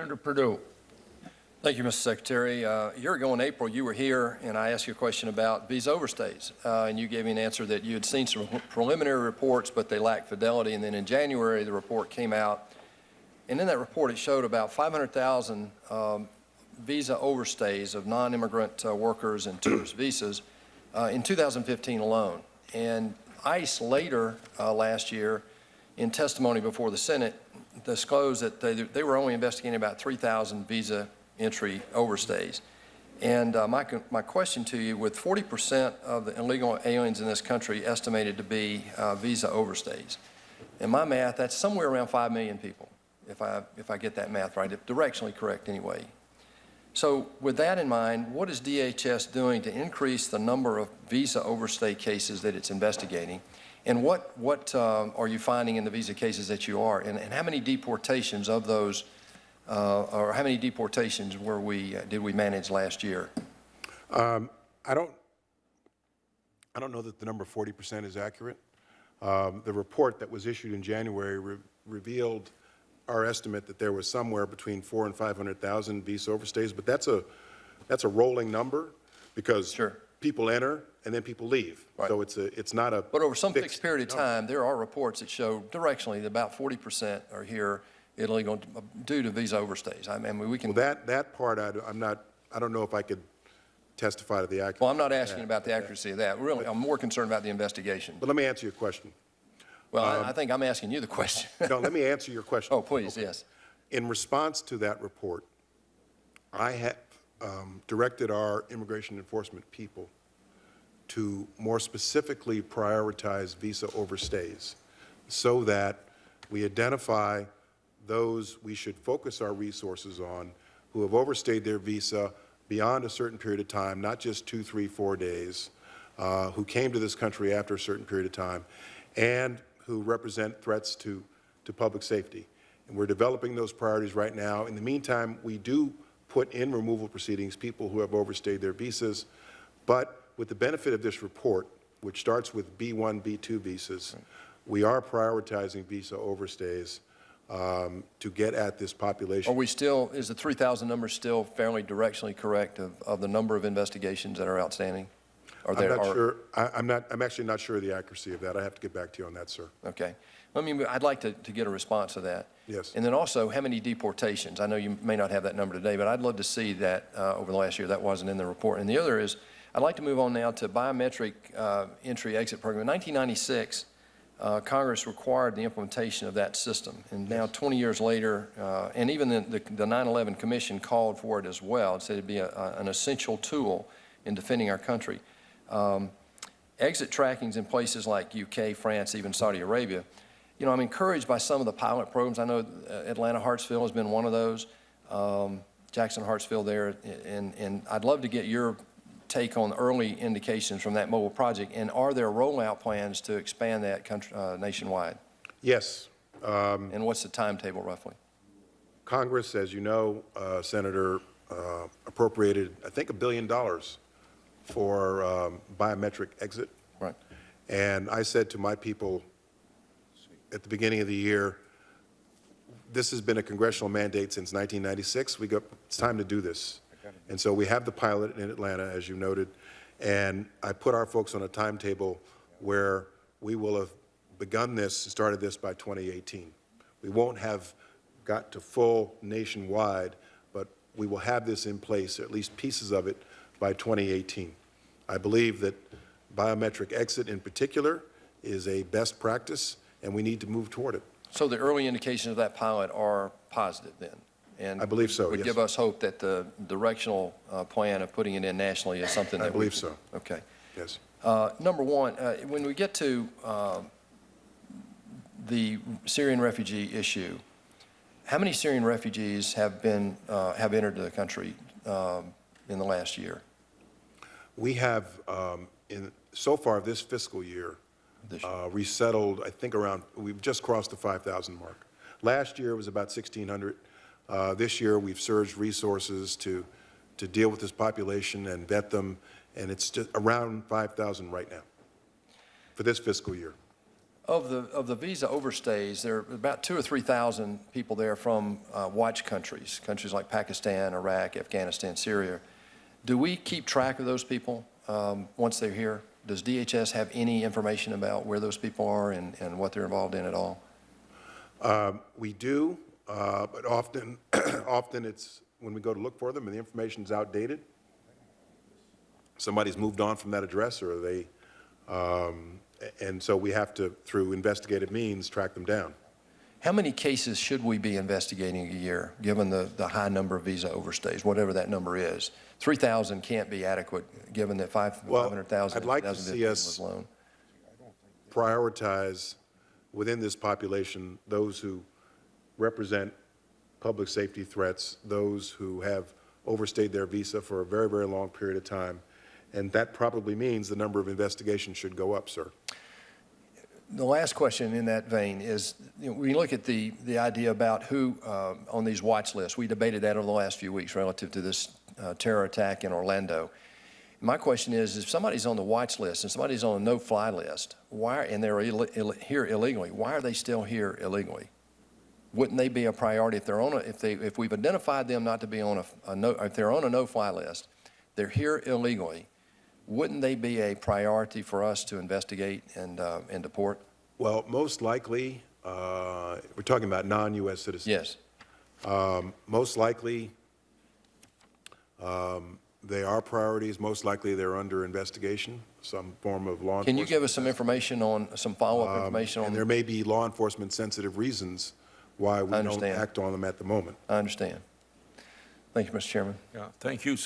Senator Perdue. Thank you, Mr. Secretary. A year ago in April, you were here, and I asked you a question about visa overstays, and you gave me an answer that you had seen some preliminary reports, but they lacked fidelity. And then in January, the report came out, and in that report, it showed about 500,000 visa overstays of non-immigrant workers and tourist visas in 2015 alone. And ICE later last year, in testimony before the Senate, disclosed that they were only investigating about 3,000 visa entry overstays. And my question to you, with 40% of the illegal aliens in this country estimated to be visa overstays, in my math, that's somewhere around 5 million people, if I get that math right, if directionally correct anyway. So with that in mind, what is DHS doing to increase the number of visa overstay cases that it's investigating? And what are you finding in the visa cases that you are? And how many deportations of those, or how many deportations did we manage last year? I don't know that the number 40% is accurate. The report that was issued in January revealed our estimate that there was somewhere between 400,000 and 500,000 visa overstays, but that's a rolling number because Sure. people enter and then people leave. Right. So it's not a. But over some fixed period of time, there are reports that show directionally that about 40% are here illegal due to visa overstays. I mean, we can. Well, that part I don't know if I could testify to the accuracy. Well, I'm not asking about the accuracy of that. Really, I'm more concerned about the investigation. But let me answer your question. Well, I think I'm asking you the question. No, let me answer your question. Oh, please, Okay. yes. In response to that report, I have directed our immigration enforcement people to more specifically prioritize visa overstays so that we identify those we should focus our resources on who have overstayed their visa beyond a certain period of time, not just 2, 3, 4 days, who came to this country after a certain period of time, and who represent threats to public safety. And we're developing those priorities right now. In the meantime, we do put in removal proceedings people who have overstayed their visas, but with the benefit of this report, which starts with B1, B2 visas, we are prioritizing visa overstays to get at this population. Are we still, is the 3,000 number still fairly directionally correct of the number of investigations that are outstanding? I'm not sure. I'm actually not sure of the accuracy of that. I have to get back to you on that, sir. Okay. I'd like to get a response to that. Yes. And then also, how many deportations? I know you may not have that number today, but I'd love to see that over the last year. That wasn't in the report. And the other is, I'd like to move on now to biometric entry-exit program. In 1996, Congress required the implementation of that system. And now 20 years later, and even the 9/11 Commission called for it as well. It said it'd be an essential tool in defending our country. Exit trackings in places like UK, France, even Saudi Arabia. You know, I'm encouraged by some of the pilot programs. I know Atlanta Hartsfield has been one of those, Jackson Hartsfield there, and I'd love to get your take on early indications from that mobile project. And are there rollout plans to expand that nationwide? Yes. And what's the timetable roughly? Congress, as you know, Senator, appropriated, I think, $1 billion for biometric exit. Right. And I said to my people at the beginning of the year, this has been a congressional mandate since 1996. It's time to do this. And so we have the pilot in Atlanta, as you noted, and I put our folks on a timetable where we will have begun this, started this by 2018. We won't have got to full nationwide, but we will have this in place, at least pieces of it, by 2018. I believe that biometric exit in particular is a best practice, and we need to move toward it. So the early indications of that pilot are positive then? And I believe so, would yes. give us hope that the directional plan of putting it in nationally is something that I believe so. Okay. Yes. Number one, when we get to the Syrian refugee issue, how many Syrian refugees have entered the country in the last year? We have, so far this fiscal year, resettled, I think we've just crossed the 5,000 mark. Last year it was about 1,600. This year we've surged resources to deal with this population and vet them, and it's just around 5,000 right now for this fiscal year. Of the visa overstays, there are about 2,000 or 3,000 people there from watch countries like Pakistan, Iraq, Afghanistan, Syria. Do we keep track of those people once they're here? Does DHS have any information about where those people are and what they're involved in at all? We do, but often, often it's when we go to look for them and the information's outdated. Somebody's moved on from that address, or they, and so we have to, through investigative means, track them down. How many cases should we be investigating a year, given the high number of visa overstays, whatever that number is? 3,000 can't be adequate, given that 500,000 I'd like to see us was loan. prioritize within this population those who represent public safety threats, those who have overstayed their visa for a very, very long period of time. And that probably means the number of investigations should go up, sir. The last question in that vein is, we look at the idea about who on these watch lists. We debated that over the last few weeks relative to this terror attack in Orlando. My question is, if somebody's on the watch list and somebody's on a no-fly list, and they're here illegally, why are they still here illegally? Wouldn't they be a priority if they're on if we've identified them not to be on if they're on a no-fly list, they're here illegally? Wouldn't they be a priority for us to investigate and deport? Well, most likely, we're talking about non-U.S. citizens. Yes. Most likely, they are priorities. Most likely, they're under investigation, some form of law enforcement. Can you give us some information on, some follow-up information on? And there may be law enforcement sensitive reasons why we don't act on them at the moment. I understand. Thank you, Mr. Chairman. Yeah, thank you, Senator.